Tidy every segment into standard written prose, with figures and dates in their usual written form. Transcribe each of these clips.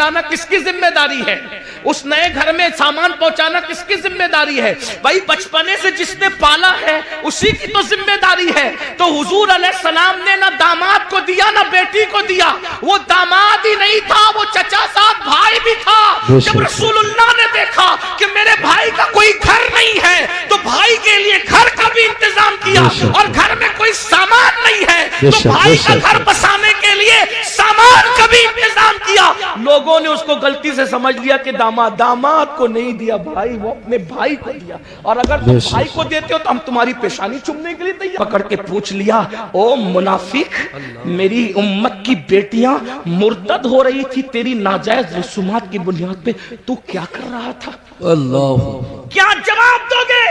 کھلانا کس کی ذمہ داری ہے؟ اس نئے گھر میں سامان پہنچانا کس کی ذمہ داری ہے؟ بھائی بچپنے سے جس نے پالا ہے اسی کی تو ذمہ داری ہے۔ تو حضور علیہ السلام نے نہ داماد کو دیا نہ بیٹی کو دیا، وہ داماد ہی نہیں تھا، وہ چچا صاحب بھائی بھی تھا۔ جب رسول اللہ نے دیکھا کہ میرے بھائی کا کوئی گھر نہیں ہے تو بھائی کے لیے گھر کا بھی انتظام کیا، اور گھر میں کوئی سامان نہیں ہے تو بھائی کا گھر بسانے کے لیے سامان کا بھی انتظام کیا۔ لوگوں نے اس کو غلطی سے سمجھ لیا کہ داماد کو نہیں دیا بھائی، وہ اپنے بھائی کو دیا، اور اگر تم بھائی کو دیتے ہو تو ہم تمہاری پیشانی چومنے کے لیے تیار۔ پکڑ کے پوچھ لیا، او منافق، میری امت کی بیٹیاں مرتد ہو رہی تھی تیری ناجائز رسومات کی بنیاد پہ، تو کیا کر رہا تھا؟ اللہ، کیا جواب دو گے؟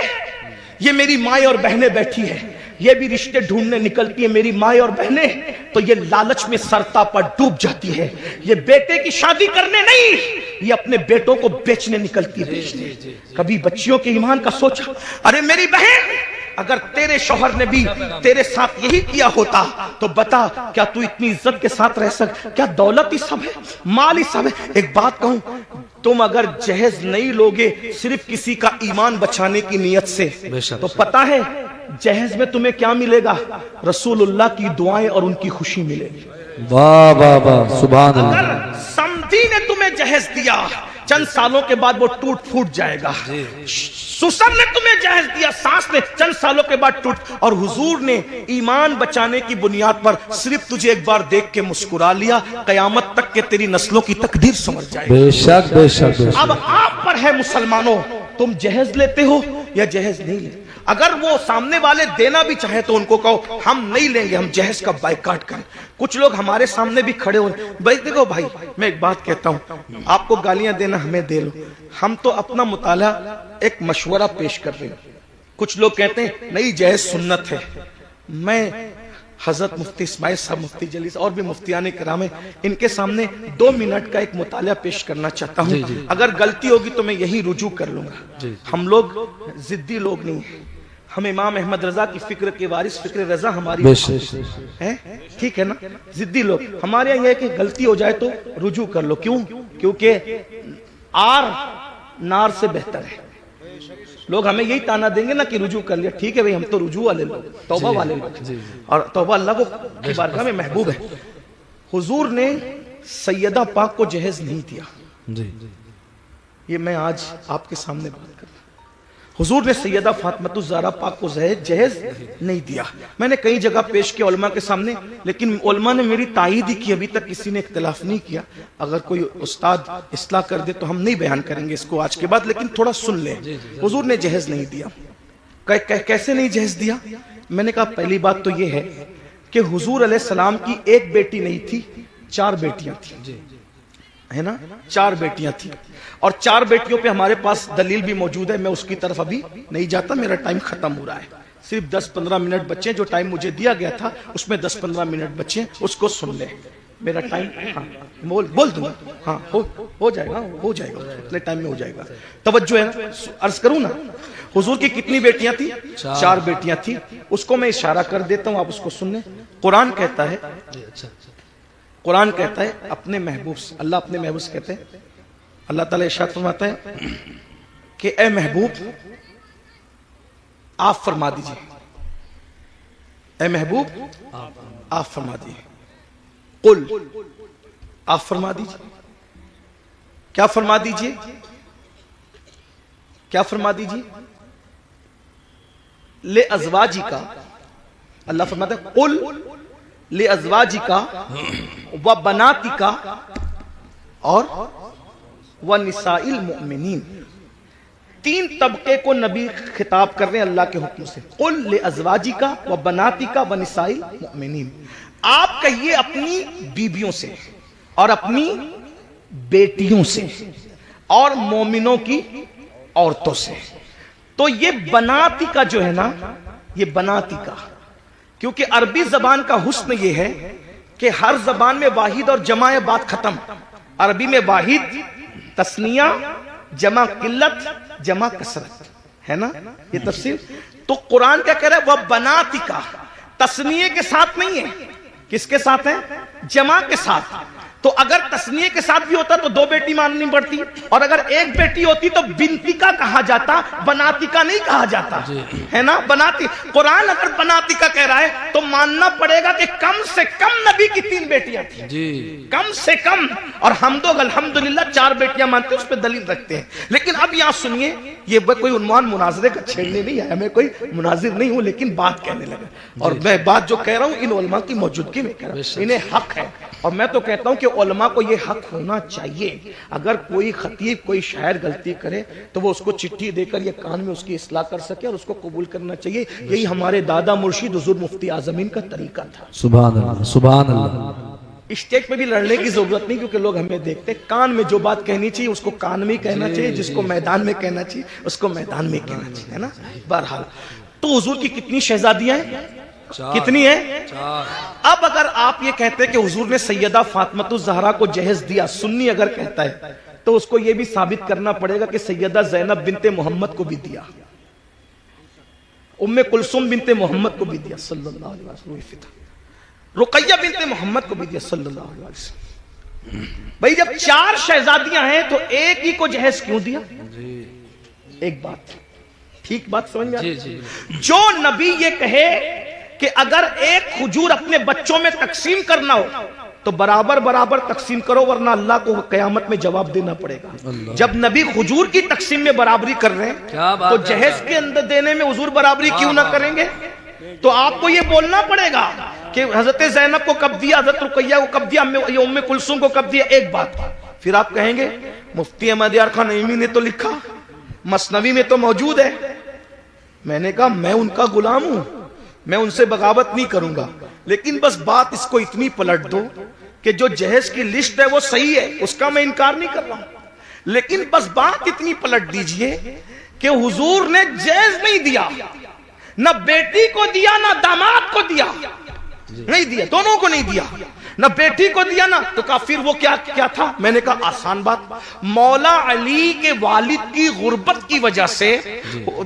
یہ میری مائیں اور بہنیں بیٹھی ہیں، یہ بھی رشتے ڈھونڈنے نکلتی ہیں میری مائیں اور بہنیں، تو یہ لالچ میں سرتا پر ڈوب جاتی ہے، یہ بیٹے کی شادی کرنے نہیں، یہ اپنے بیٹوں کو بیچنے نکلتی ہے۔ کبھی بچیوں کے ایمان کا سوچا؟ ارے میری بہن، اگر تیرے شوہر نے بھی تیرے ساتھ یہی کیا ہوتا تو بتا، کیا تو اتنی عزت کے ساتھ رہ سک؟ کیا دولت ہی سب ہے، مال ہی سب ہے؟ ایک بات کہوں، تم اگر جہیز نہیں لوگے صرف کسی کا ایمان بچانے کی نیت سے، تو پتا ہے جہیز میں تمہیں کیا ملے گا؟ رسول اللہ کی دعائیں اور ان کی خوشی ملے گی۔ واہ واہ واہ، سبحان اگر اللہ۔ سمدھی نے تمہیں جہیز دیا، چند سالوں کے بعد وہ ٹوٹ پھوٹ جائے گا۔ سسر نے تمہیں جہیز دیا، ساس نے چند سالوں کے بعد ٹوٹ، اور حضور نے ایمان بچانے کی بنیاد پر صرف تجھے ایک بار دیکھ کے مسکرا لیا، قیامت تک کہ تیری نسلوں کی تقدیر سمجھ جائے گی۔ بے شک بے شک بے شک۔ اب آپ پر ہے مسلمانوں، تم جہیز لیتے ہو یا جہیز نہیں لیتے؟ اگر وہ سامنے والے دینا بھی چاہے تو ان کو کہو ہم نہیں لیں گے، ہم جہیز کا بائیکاٹ کریں۔ کچھ لوگ ہمارے سامنے بھی کھڑے ہوئے، بھائی دیکھو بھائی، میں ایک بات کہتا ہوں، آپ کو گالیاں دینا ہمیں دے لو، ہم تو اپنا مطالعہ ایک مشورہ پیش کر رہے ہیں۔ کچھ لوگ کہتے ہیں نہیں جہیز سنت ہے۔ میں حضرت مفتی اسماعیل صاحب، مفتی جلیس اور بھی مفتیان کرام ہیں، ان کے سامنے 2 منٹ کا ایک مطالعہ پیش کرنا چاہتا ہوں۔ اگر غلطی ہوگی تو میں یہی رجوع کر لوں گا۔ ہم لوگ ضدی لوگ نہیں ہیں، ہم امام احمد رضا کی فکر کے وارث، فکر رضا ہماری ہے، ٹھیک ہے نا؟ ضدی لوگ، ہمارے یہاں یہ ہے کہ غلطی ہو جائے تو رجوع کر لو۔ کیوں؟ کیونکہ آر نار سے بہتر ہے۔ لوگ ہمیں یہی تانا دیں گے نا کہ رجوع کر لیا، ٹھیک ہے بھئی، ہم تو رجوع والے لوگ، توبہ والے لوگ، اور توبہ اللہ کی بارگاہ میں محبوب ہے۔ حضور نے سیدہ پاک کو جہیز نہیں دیا، یہ میں آج آپ کے سامنے بات کر رہا ہوں۔ حضور نے سیدہ فاطمہ الزہرا پاک کو جہیز نہیں دیا۔ میں نے کئی جگہ پیش کیا علماء کے سامنے، لیکن علماء نے میری تائید ہی کی، ابھی تک کسی نے اختلاف نہیں کیا۔ اگر کوئی استاد اصلاح کر دے تو ہم نہیں بیان کریں گے اس کو آج کے بعد، لیکن تھوڑا سن لیں۔ حضور نے جہیز نہیں دیا۔ کیسے نہیں جہیز دیا؟ میں نے کہا پہلی بات تو یہ ہے کہ حضور علیہ السلام کی ایک بیٹی نہیں تھی، 4 بیٹیاں تھیں، ہے نا؟ 4 بیٹیاں تھیں، اور 4 بیٹیوں پہ ہمارے پاس دلیل بھی موجود ہے۔ میں اس کی طرف ابھی نہیں جاتا، میرا ٹائم ختم ہو رہا ہے، صرف 10-15 منٹ بچے، جو ٹائم مجھے دیا گیا تھا اس میں 10-15 منٹ بچے، اس کو سن لیں۔ میرا ٹائم بول دوں گا، ہاں ہو جائے گا، ہو جائے گا، اتنے ٹائم میں ہو جائے گا۔ توجہ ہے نا؟ عرض کروں نا، حضور کی کتنی بیٹیاں تھیں؟ 4 بیٹیاں تھیں۔ اس کو میں اشارہ کر دیتا ہوں، آپ اس کو سن لیں۔ قرآن کہتا ہے، قرآن کہتا ہے اپنے محبوب سے، اللہ اپنے محبوب سے کہتے ہیں، اللہ تعالیٰ ارشاد فرماتا ہے کہ اے محبوب آپ فرما دیجئے، اے محبوب آپ فرما دیجئے، قل آپ فرما دیجئے، کیا فرما دیجئے؟ کیا فرما دیجئے؟ لے ازواجی کا، اللہ فرماتا ہے قل لے ازواجی کا و بناتی کا اور وَنِسَاءِ الْمُؤْمِنِينَ، 3 طبقے کو نبی خطاب کر رہے ہیں اللہ کے حکم سے۔ قُلْ لِأَزْوَاجِكَ وَبَنَاتِكَ وَنِسَاءِ الْمُؤْمِنِينَ، آپ کہیے اپنی بیویوں سے اور اپنی بیٹیوں سے اور مومنوں کی عورتوں سے۔ تو یہ بناتی کا جو ہے نا، یہ بناتی کا، کیونکہ عربی زبان کا حسن یہ ہے کہ ہر زبان میں واحد اور جمع ہے، بات ختم۔ عربی میں واحد تثنیہ، جمع قلت، جمع کثرت، ہے نا یہ تفصیل۔ تو قرآن کیا کہہ رہا ہے؟ وہ بناتی کا، تثنیہ کے ساتھ نہیں ہے، کس کے ساتھ ہے؟ جمع کے ساتھ۔ تو اگر تسنیے کے ساتھ بھی ہوتا تو دو بیٹی ماننی پڑتی, اور اگر ایک بیٹی ہوتی تو بنتی کا کہا جاتا, بناتی کا نہیں کہا جاتا, ہے نا, بناتی. قرآن اگر بناتی کا کہہ رہا ہے تو ماننا پڑے گا کہ کم سے کم نبی کی 3 بیٹیاں تھیں, کم سے کم. اور ہم تو الحمدللہ 4 بیٹیاں مانتے ہیں, اس پہ دلیل رکھتے ہیں. لیکن اب یہاں سنیے, یہ کوئی عنوان مناظرے کا چھیڑنے نہیں ہے, میں کوئی مناظر نہیں ہوں, لیکن بات کہنے لگا. اور میں بات جو کہہ رہا ہوں ان علماء کی موجودگی میں کہہ رہا ہوں, انہیں حق ہے. اور میں تو کہتا ہوں کہ علماء کو یہ حق ہونا چاہیے, اگر کوئی خطیب کوئی شاعر غلطی کرے تو وہ اس کو چٹھی دے کر یہ کان میں اس کی اصلاح کر سکے اور اس کو قبول کرنا چاہیے. یہی ہمارے دادا مرشد حضور مفتی اعظمین کا طریقہ تھا. سبحان اللہ, سبحان اللہ. اسٹیج پہ بھی لڑنے کی ضرورت نہیں, کیونکہ لوگ ہمیں دیکھتے. کان میں جو بات کہنی چاہیے اس کو کان میں کہنا چاہیے, جس کو میدان میں کہنا چاہیے اس کو میدان میں کہنا چاہیے, ہے نا. بہرحال تو حضور کی کتنی شہزادیاں ہیں, کتنی ہیں؟ اب اگر آپ یہ کہتے ہیں کہ حضور نے سیدہ فاطمۃ الزہرا کو جہیز دیا, سنی اگر کہتا ہے تو اس کو یہ بھی ثابت کرنا پڑے گا کہ سیدہ زینب بنت محمد کو بھی دیا, ام کلثوم بنت محمد کو بھی دیا صلی اللہ علیہ وسلم, رقیہ بنت محمد کو بھی دیا صلی اللہ علیہ وسلم. بھئی جب 4 شہزادیاں ہیں تو ایک ہی کو جہیز کیوں دیا؟ ایک بات, ٹھیک بات سمجھ میں آئی؟ جو نبی یہ کہے کہ اگر ایک کھجور اپنے بچوں میں تقسیم کرنا ہو تو برابر برابر تقسیم کرو, ورنہ اللہ کو قیامت میں جواب دینا پڑے گا. جب نبی کھجور کی تقسیم میں برابری کر رہے ہیں تو جہیز کے اندر دینے میں حضور برابری کیوں نہ کریں گے؟ تو آپ کو یہ بولنا پڑے گا کہ حضرت زینب کو کب دیا, حضرت رقیہ کو کب دیا, ام کلثوم کو کب دیا. ایک بات, پھر آپ کہیں گے مفتی احمد یار خان نعیمی نے تو لکھا, مثنوی میں تو موجود ہے. میں نے کہا میں ان کا غلام ہوں, میں ان سے بغاوت نہیں کروں گا, لیکن بس بات اس کو اتنی پلٹ دو کہ جو جہیز کی لسٹ ہے وہ صحیح ہے, اس کا میں انکار نہیں کر رہا ہوں, لیکن بس بات اتنی پلٹ دیجئے کہ حضور نے جہیز نہیں دیا, نہ بیٹی کو دیا نہ داماد کو دیا, نہیں دیا, دونوں کو نہیں دیا, نہ بیٹی کو دیا نا. تو کہا پھر وہ کیا تھا؟ میں نے کہا آسان بات, مولا علی کے والد کی غربت کی وجہ سے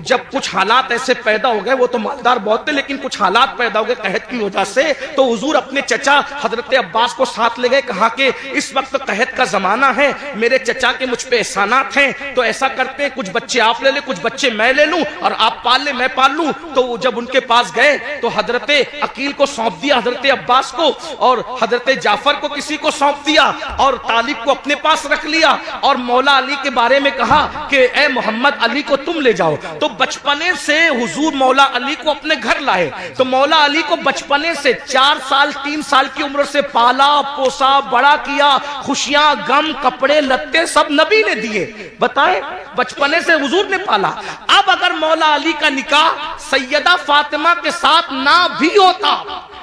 جب کچھ حالات ایسے پیدا ہو گئے, وہ تو مالدار بہت تھے لیکن کچھ حالات پیدا ہو گئے قحط کی وجہ سے, تو حضور اپنے چچا حضرت عباس کو ساتھ لے گئے, کہا کہ اس وقت قحط کا زمانہ ہے, میرے چچا کے مجھ پہ احسانات ہیں, تو ایسا کرتے ہیں کچھ بچے آپ لے لیں, کچھ بچے میں لے لوں, اور آپ پال لیں میں پال لوں. تو جب ان کے پاس گئے تو حضرت عقیل کو سونپ دیا حضرت عباس کو, اور حضرت جعفر کو کسی کو سونپ دیا, اور طالب کو اپنے پاس رکھ لیا, اور مولا علی کے بارے میں کہا کہ اے محمد علی کو تم لے جاؤ. تو بچپنے سے حضور مولا علی کو اپنے گھر لائے, تو مولا علی کو بچپنے سے 4 سال 3 سال کی عمر سے پالا پوسا بڑا کیا, خوشیاں غم کپڑے لتے سب نبی نے دیے. بتائیں, بچپنے سے حضور نے پالا. اب اگر مولا علی کا نکاح سیدہ فاطمہ کے ساتھ نہ بھی ہوتا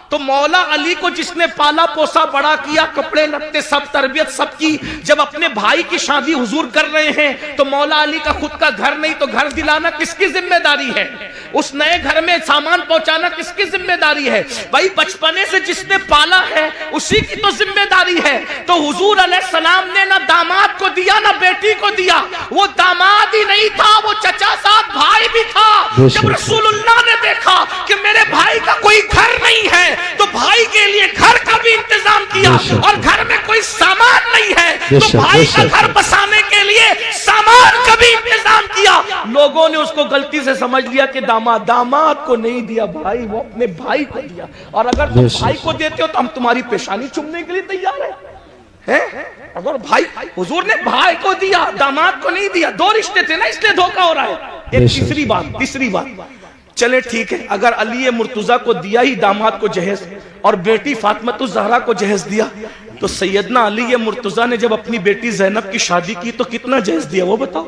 تو مولا علی کو جس نے پالا پوسا بڑا کیا, کپڑے لتے سب تربیت سب کی, جب اپنے بھائی کی شادی حضور کر رہے ہیں تو مولا علی کا خود کا گھر نہیں, تو گھر دلانا کس کی ذمہ داری ہے؟ اس نئے گھر میں سامان پہنچانا کس کی ذمہ داری ہے؟ بھائی بچپنے سے جس نے پالا ہے اسی کی تو ذمہ داری ہے. تو حضور علیہ السلام نے نہ داماد کو دیا نہ بیٹی کو دیا, وہ داماد ہی نہیں تھا, وہ چچا ساتھ بھائی بھی تھا. جب رسول اللہ نے دیکھا کہ میرے بھائی کا کوئی گھر نہیں ہے تو بھائی کے لیے گھر کا بھی انتظام کیا, اور گھر میں کوئی سامان نہیں ہے تو بھائی کا گھر بسانے کے لیے سامان کا بھی انتظام کیا. لوگوں نے اس کو غلطی سے سمجھ لیا کہ داماد کو نہیں دیا بھائی, وہ اپنے بھائی کو دیا, اور اگر تم بھائی کو دیتے ہو تو ہم تمہاری پیشانی چومنے کے لیے تیار ہیں. اگر بھائی, حضور نے بھائی کو دیا داماد کو نہیں دیا, 2 رشتے تھے نا, اس لیے دھوکہ ہو رہا ہے. ایک تیسری بات, چلے ٹھیک ہے, اگر علی مرتضیٰ کو دیا ہی داماد کو جہیز اور بیٹی فاطمۃ الزہرا کو جہیز دیا, تو سیدنا علی مرتضیٰ نے جب اپنی بیٹی زینب کی شادی کی تو کتنا جہیز دیا وہ بتاؤ؟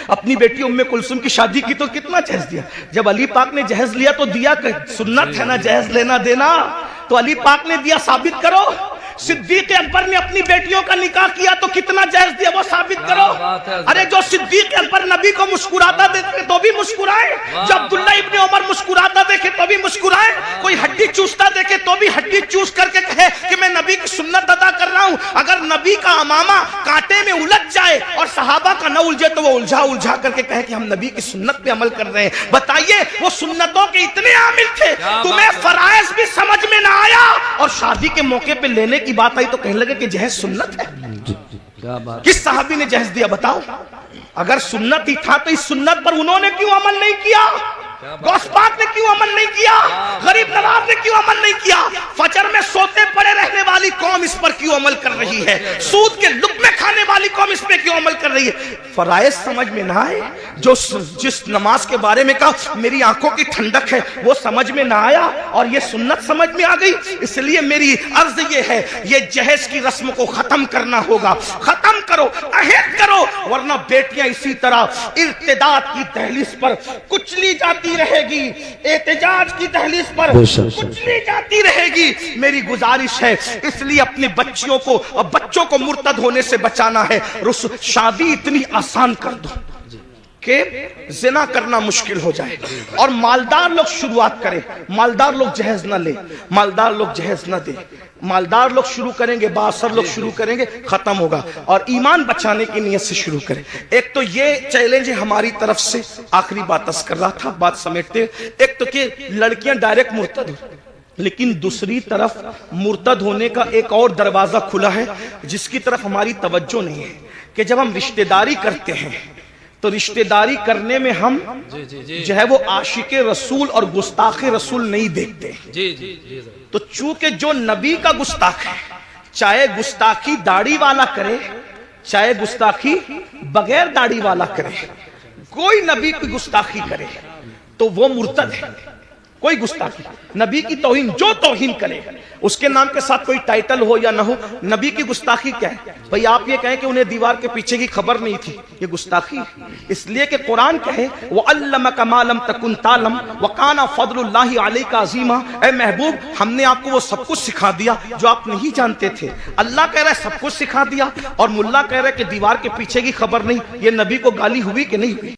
اپنی بیٹی ام کلثوم کی شادی کی تو کتنا جہیز دیا؟ جب علی پاک نے جہیز لیا تو دیا, سنت ہے نا جہیز لینا دینا, تو علی پاک نے دیا, ثابت کرو. صدیق اکبر نے اپنی بیٹیوں کا نکاح کیا تو کتنا جہیز دیا وہ ثابت کرو. ارے جو صدیق اکبر نبی کو مسکراتا دیکھے تو بھی مسکرائے, جو عبداللہ ابن عمر مسکراتا دیکھے تو بھی مسکرائے, کوئی ہڈی چوستا دیکھے تو بھی ہڈی چوس کر کے کہے کہ میں نبی کی سنت ادا کر رہا ہوں. اگر نبی کا امامہ کانٹے میں الجھ جائے اور صحابہ کا نہ الجھے تو وہ الجھا کر کے کہے کہ ہم نبی کی سنت پہ عمل کر رہے ہیں. بتائیے, وہ سنتوں کے اتنے عامل تھے, تمہیں فرائض بھی سمجھ میں نہ آیا اور شادی کے موقع پہ لینے کی بات آئی تو کہنے لگے کہ جہیز سنت ہے. کیا بات. کس صحابی نے جہیز دیا بتاؤ؟ اگر سنت ہی تھا تو اس سنت پر انہوں نے کیوں عمل نہیں کیا؟ غوث پاک نے کیوں عمل نہیں کیا؟ غریب نواز نے کیوں عمل نہیں کیا؟ فجر میں سوتے پڑے رہنے والی قوم اس پر کیوں عمل کر رہی ہے؟ سود کے لقمے کھانے والی قوم اس پہ کیوں عمل کر رہی ہے؟ فرائض سمجھ میں نہ آئے؟ جس نماز کے بارے میں کہا میری آنکھوں کی ٹھنڈک ہے وہ سمجھ میں نہ آیا اور یہ سنت سمجھ میں آ گئی. اس لیے میری عرض یہ ہے یہ جہیز کی رسم کو ختم کرنا ہوگا. ختم کرو، عہد کرو، ورنہ بیٹیاں اسی طرح ارتداد کی دہلیز پر کچلی جاتی رہے گی، احتجاج کی دہلیز پر کچلی جاتی رہے گی. میری گزارش ہے اس لیے اپنے بچوں کو مرتد ہونے سے بچانا ہے. شادی اتنی آسان کر دو کہ زنا کرنا مشکل ہو جائے اور مالدار لوگ شروعات کریں. مالدار لوگ جہیز نہ لیں، مالدار لوگ جہیز نہ دیں. مالدار لوگ شروع کریں گے، بااثر لوگ شروع کریں گے، ختم ہوگا. اور ایمان بچانے کی نیت سے شروع کریں. ایک تو یہ چیلنج ہے ہماری طرف سے. آخری بات عرض کر رہا تھا، بات سمیٹتے. ایک تو کہ لڑکیاں ڈائریکٹ مرتد ہو، لیکن دوسری طرف مرتد ہونے کا ایک اور دروازہ کھلا ہے جس کی طرف ہماری توجہ نہیں ہے کہ جب ہم رشتہ داری کرتے ہیں تو رشتہ داری کرنے میں ہم جو ہے وہ عاشق رسول اور گستاخ رسول نہیں دیکھتے. تو چونکہ جو نبی کا گستاخ ہے، چاہے گستاخی داڑھی والا کرے چاہے گستاخی بغیر داڑھی والا کرے، کوئی نبی کی گستاخی کرے تو وہ مرتد ہے. کوئی گستاخی، نبی کی توہین، جو توہین کرے اس کے نام کے ساتھ کوئی ٹائٹل ہو یا نہ ہو، نبی کی گستاخی کیا ہے؟ بھئی آپ یہ کہیں کہ انہیں دیوار کے پیچھے کی خبر نہیں تھی، یہ گستاخی ہے. اس لیے کہ قرآن کہے وَعَلَّمَكَ مَا لَمْ تَكُنْ تَعْلَمْ وَكَانَ فَضْلُ اللَّهِ عَلَيْكَ عَظِيمًا. اے محبوب ہم نے آپ کو وہ سب کچھ سکھا دیا جو آپ نہیں جانتے تھے. اللہ کہہ رہا ہے سب کچھ سکھا دیا اور ملا کہہ رہا ہے کہ دیوار کے پیچھے کی خبر نہیں. یہ نبی کو گالی ہوئی کہ نہیں ہوئی؟